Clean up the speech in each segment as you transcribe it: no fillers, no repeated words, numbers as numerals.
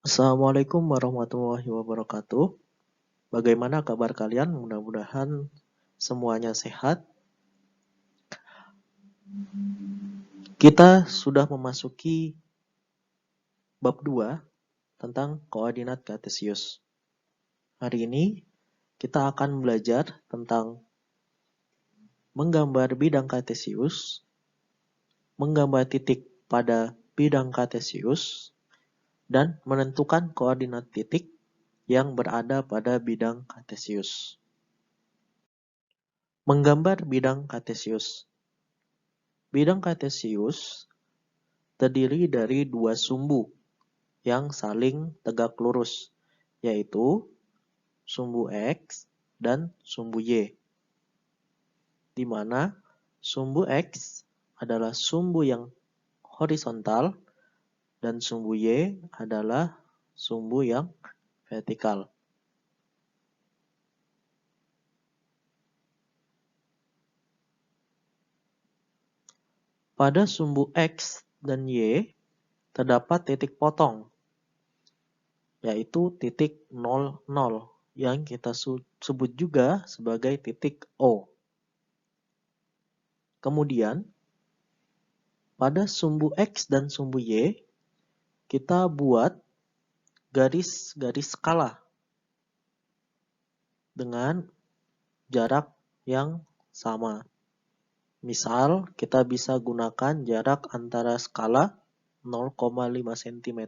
Assalamualaikum warahmatullahi wabarakatuh. Bagaimana kabar kalian? Mudah-mudahan semuanya sehat. Kita sudah memasuki bab 2 tentang koordinat kartesius. Hari ini kita akan belajar tentang menggambar bidang kartesius, menggambar titik pada bidang kartesius, dan menentukan koordinat titik yang berada pada bidang kartesius. Menggambar bidang kartesius. Bidang kartesius terdiri dari dua sumbu yang saling tegak lurus, yaitu sumbu X dan sumbu Y, di mana sumbu X adalah sumbu yang horizontal dan sumbu Y adalah sumbu yang vertikal. Pada sumbu X dan Y terdapat titik potong, yaitu titik 0, 0, yang kita sebut juga sebagai titik O. Kemudian, pada sumbu X dan sumbu Y, kita buat garis-garis skala dengan jarak yang sama. Misal, kita bisa gunakan jarak antara skala 0,5 cm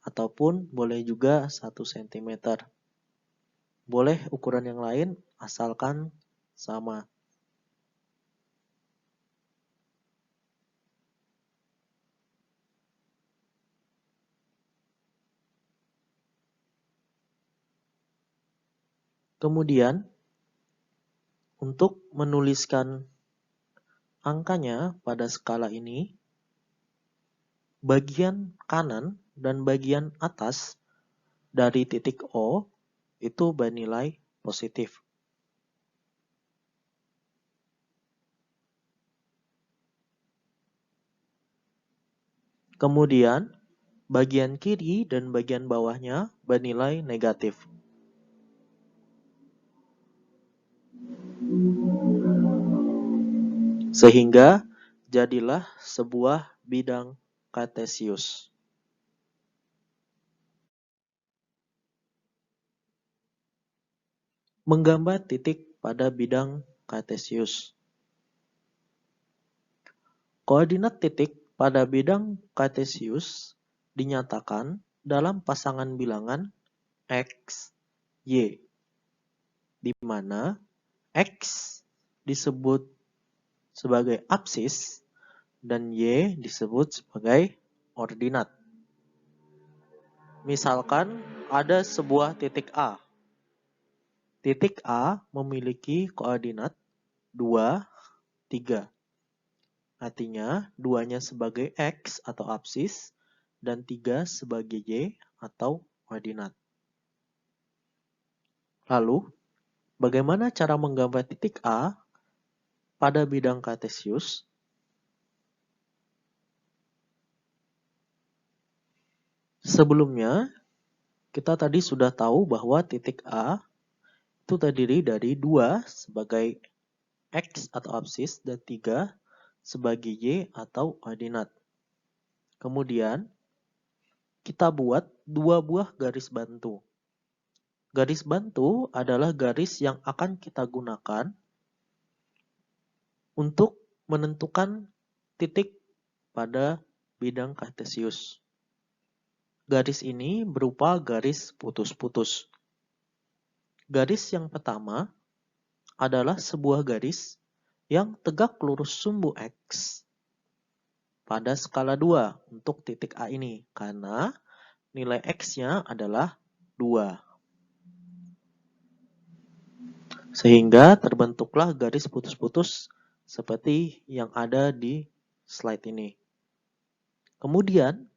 ataupun boleh juga 1 cm. Boleh ukuran yang lain asalkan sama. Kemudian, untuk menuliskan angkanya pada skala ini, bagian kanan dan bagian atas dari titik O itu bernilai positif. Kemudian, bagian kiri dan bagian bawahnya bernilai negatif. Sehingga jadilah sebuah bidang kartesius. Menggambar titik pada bidang kartesius. Koordinat titik pada bidang kartesius dinyatakan dalam pasangan bilangan X, Y, di mana X disebut sebagai apsis dan Y disebut sebagai ordinat. Misalkan ada sebuah titik A. Titik A memiliki koordinat 2, 3. Artinya, 2-nya sebagai X atau apsis dan 3 sebagai Y atau ordinat. Lalu, bagaimana cara menggambar titik A pada bidang kartesius? Sebelumnya, kita tadi sudah tahu bahwa titik A itu terdiri dari 2 sebagai X atau apsis dan 3 sebagai Y atau ordinat. Kemudian, kita buat 2 buah garis bantu. Garis bantu adalah garis yang akan kita gunakan untuk menentukan titik pada bidang kartesius. Garis ini berupa garis putus-putus. Garis yang pertama adalah sebuah garis yang tegak lurus sumbu X pada skala 2 untuk titik A ini, karena nilai X-nya adalah 2. Sehingga terbentuklah garis putus-putus seperti yang ada di slide ini. Kemudian,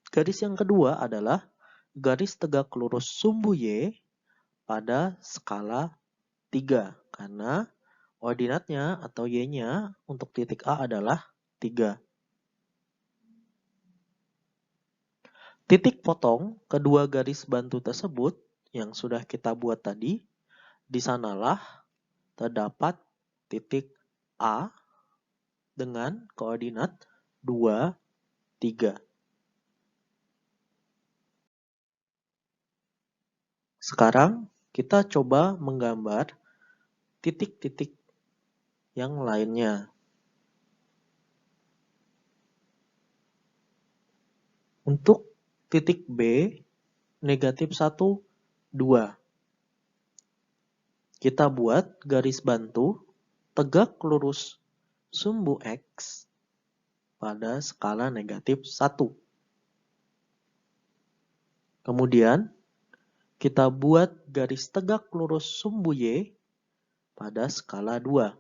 garis yang kedua adalah garis tegak lurus sumbu Y pada skala 3, karena ordinatnya atau Y-nya untuk titik A adalah 3. Titik potong kedua garis bantu tersebut yang sudah kita buat tadi, di sanalah terdapat titik A dengan koordinat 2, 3. Sekarang kita coba menggambar titik-titik yang lainnya. Untuk titik B, negatif 1, 2. Kita buat garis bantu tegak lurus sumbu X pada skala negatif 1. Kemudian, kita buat garis tegak lurus sumbu Y pada skala 2.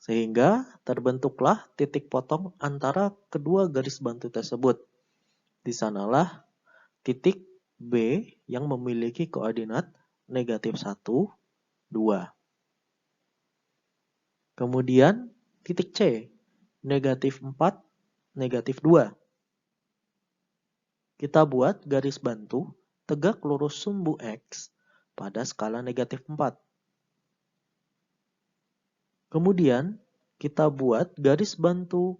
Sehingga terbentuklah titik potong antara kedua garis bantu tersebut. Di sanalah titik B yang memiliki koordinat negatif 1, 2. Kemudian titik C, negatif 4, negatif 2. Kita buat garis bantu tegak lurus sumbu X pada skala negatif 4. Kemudian, kita buat garis bantu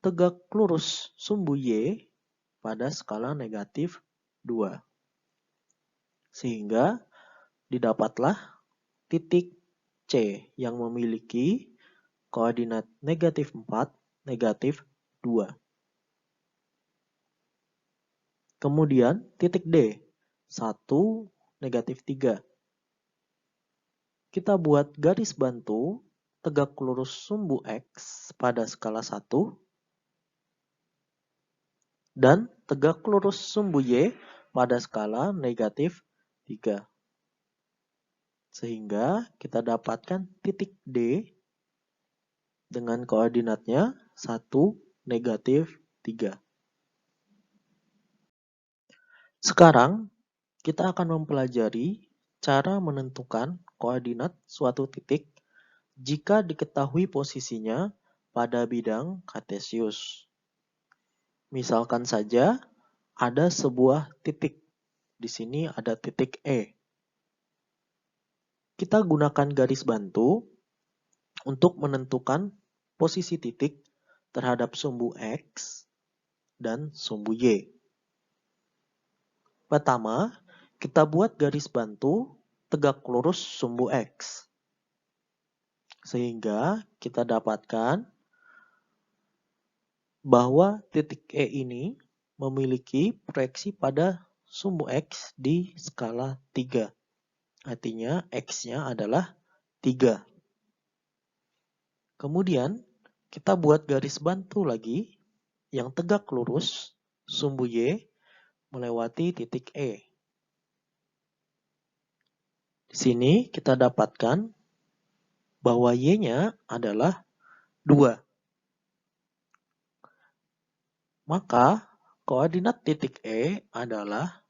tegak lurus sumbu Y pada skala negatif 2. Sehingga didapatlah titik C yang memiliki koordinat negatif 4, negatif 2. Kemudian titik D, 1, negatif 3. Kita buat garis bantu tegak lurus sumbu X pada skala 1 dan tegak lurus sumbu Y pada skala negatif 3. Sehingga kita dapatkan titik D dengan koordinatnya 1, negatif 3. Sekarang kita akan mempelajari cara menentukan koordinat suatu titik jika diketahui posisinya pada bidang kartesius. Misalkan saja ada sebuah titik. Di sini ada titik E. Kita gunakan garis bantu untuk menentukan posisi titik terhadap sumbu X dan sumbu Y. Pertama, kita buat garis bantu tegak lurus sumbu X. Sehingga kita dapatkan bahwa titik E ini memiliki proyeksi pada sumbu X di skala 3. Artinya X-nya adalah 3. Kemudian kita buat garis bantu lagi yang tegak lurus sumbu Y melewati titik E. Di sini kita dapatkan bahwa Y-nya adalah 2. Maka koordinat titik E adalah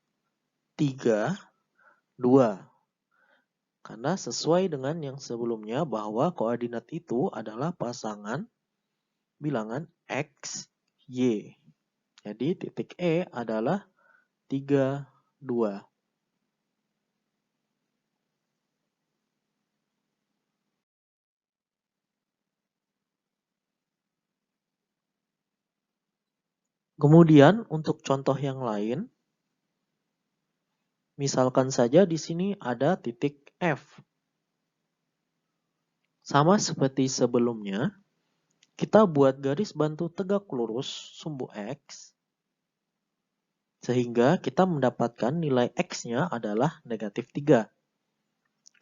3, 2. Karena sesuai dengan yang sebelumnya bahwa koordinat itu adalah pasangan bilangan X, Y. Jadi titik E adalah 3, 2. Kemudian untuk contoh yang lain, misalkan saja di sini ada titik F. Sama seperti sebelumnya, kita buat garis bantu tegak lurus sumbu X, sehingga kita mendapatkan nilai X-nya adalah negatif 3.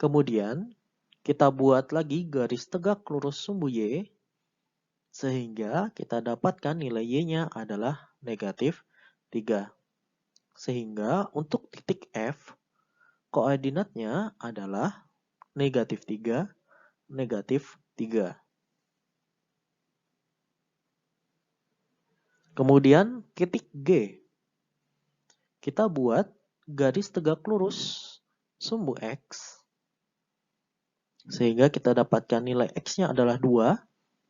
Kemudian, kita buat lagi garis tegak lurus sumbu Y, sehingga kita dapatkan nilai Y-nya adalah negatif 3. Sehingga untuk titik F, koordinatnya adalah negatif 3, negatif 3. Kemudian titik G. Kita buat garis tegak lurus sumbu X, sehingga kita dapatkan nilai X-nya adalah 2,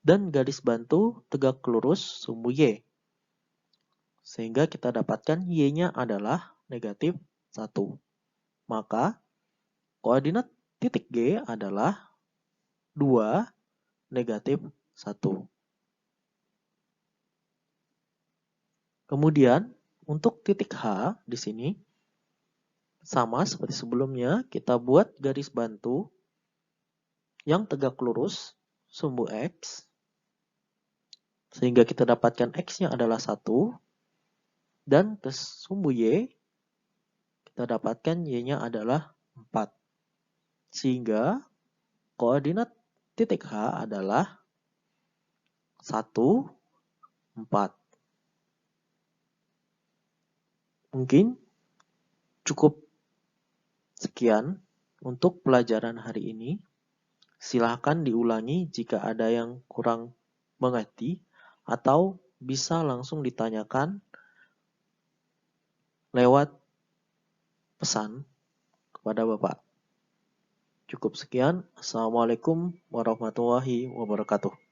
dan garis bantu tegak lurus sumbu Y. Sehingga kita dapatkan Y-nya adalah negatif 1. Maka koordinat titik G adalah 2, negatif 1. Kemudian untuk titik H di sini sama seperti sebelumnya, kita buat garis bantu yang tegak lurus sumbu X sehingga kita dapatkan X-nya adalah 1 dan ke sumbu Y kita dapatkan Y-nya adalah 4. Sehingga koordinat titik H adalah 1, 4. Mungkin cukup sekian untuk pelajaran hari ini. Silahkan diulangi jika ada yang kurang mengerti atau bisa langsung ditanyakan lewat pesan kepada Bapak. Cukup sekian. Assalamualaikum warahmatullahi wabarakatuh.